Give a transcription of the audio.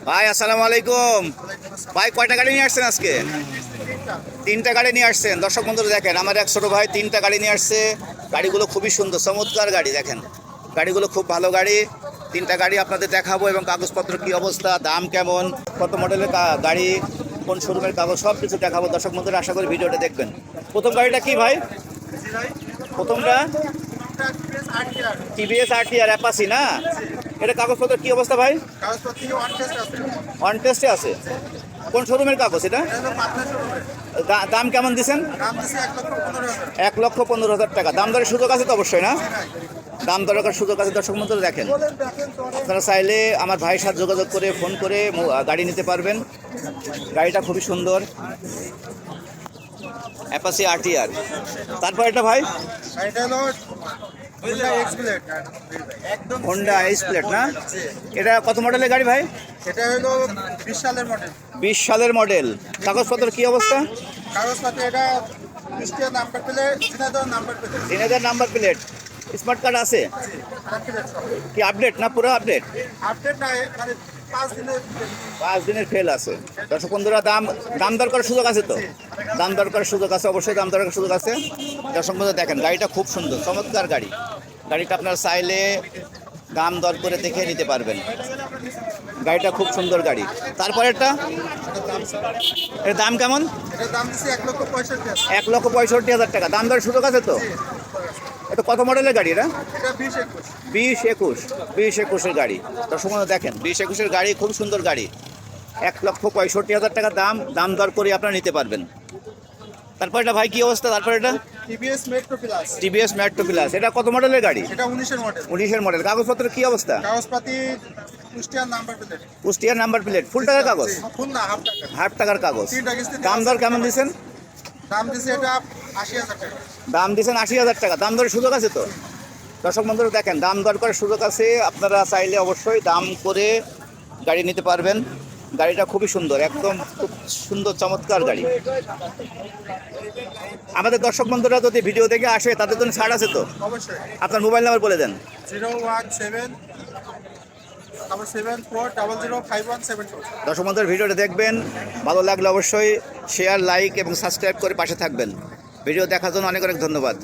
ভাই আসসালামু আলাইকুম। ভাই কয়টা গাড়ি নিয়ে আসছেন আজকে? তিনটা গাড়ি নিয়ে আসছেন। দর্শক বন্ধুরা দেখেন, আমার এক ছোট ভাই তিনটা গাড়ি নিয়ে আসছে। গাড়িগুলো খুবই সুন্দর, চমৎকার গাড়ি। দেখেন গাড়িগুলো খুব ভালো গাড়ি। তিনটা গাড়ি আপনাদের দেখাবো এবং কাগজপত্র কি অবস্থা, দাম কেমন, কত মডেলের গাড়ি, কোন শোরুমের কাগজ, সব কিছু দেখাবো। দর্শক বন্ধুরা আশা করি ভিডিওটা দেখবেন। প্রথম গাড়িটা কি ভাই? প্রথমটা টিভিএস RTR অ্যাপাচি না? এটা কাগজপত্র কি অবস্থা ভাই? অন টেস্টে আছে। কোন শোরুমের কাগজ এটা? দাম কেমন দিচ্ছেন? 1,15,000 টাকা। দাম দরের সুযোগ আছে তো অবশ্যই না? দাম দরকার সুযোগ আছে। দর্শক বন্ধুরা দেখেন, আপনারা চাইলে আমার ভাইয়ের সাথে যোগাযোগ করে ফোন করে গাড়ি নিতে পারবেন। গাড়িটা খুবই সুন্দর, অ্যাপাচি RTR। তারপর এটা ভাই হোন্ডা এক্স প্লেট না? এটা কত মডেলের গাড়ি ভাই? এটা হলো 20 সালের মডেল। 20 সালের মডেল। কাগজপত্র কি অবস্থা? কাগজপত্র এটা Kushtia number plate, Jhenaidah number plate. Smart card আছে কি? আপডেট না পুরো আপডেট? আপডেট না, মানে 5 দিনের ফেল আছে। দর্শক বন্ধুরা দাম দর করার সুযোগ আছে তো? দাম দর করার সুযোগ আছে, অবশ্যই দাম দর করার সুযোগ আছে। দর্শক বন্ধুরা দেখেন গাড়িটা খুব সুন্দর, চমৎকার গাড়ি। গাড়িটা আপনারা চাইলে দাম দর করে দেখে নিতে পারবেন। গাড়িটা খুব সুন্দর গাড়ি। তারপরে এর দাম কেমন? এটার দাম দিচ্ছি 1,65,000। 1,65,000 টাকা। দাম দরের সুযোগ আছে তো? এটা কত মডেলের গাড়ি এটা? এটা 20-21। 20-21-20-21-এর গাড়ি। দর্শক বন্ধুরা দেখেন 20-21-এর গাড়ি, খুব সুন্দর গাড়ি। 1,65,000 টাকা দাম দর করে আপনারা নিতে পারবেন। তারপর এটা ভাই কি অবস্থা? তারপর এটা TVS metro plus. TVS metro plus. এটা কত মডেলের গাড়ি? এটা 19-এর মডেল। 19-এর মডেল। কাগজপত্রের কি অবস্থা? কাগজপাতি কুষ্টিয়া নাম্বার প্লেট। কুষ্টিয়ার নাম্বার প্লেট। ফুল টাকার কাগজ? ফুল না, হাফ টাকা। হাফ টাকার কাগজ। তিনটা কিস্তি। দাম দর কেমন দিচ্ছেন? দাম দিচ্ছে এটা 80,000 টাকা। দাম দিচ্ছেন 80,000 টাকা। দাম দরের সুযোগ আছে তো? দর্শক বন্ধুরা দেখেন দাম দর করার সুযোগ আছে। আপনারা চাইলে অবশ্যই দাম করে গাড়ি নিতে পারবেন। গাড়িটা খুবই সুন্দর, একদম খুব সুন্দর চমৎকার গাড়ি। আমাদের দর্শক বন্ধুরা যদি ভিডিও দেখে আসে তাদের জন্য ছাড় আছে তো? অবশ্যই। আপনার মোবাইল নাম্বার বলে দেন। 01774005174। দর্শক বন্ধুরা ভিডিওটা দেখবেন, ভালো লাগলে অবশ্যই শেয়ার, লাইক এবং সাবস্ক্রাইব করে পাশে থাকবেন। ভিডিও দেখার জন্য অনেক অনেক ধন্যবাদ।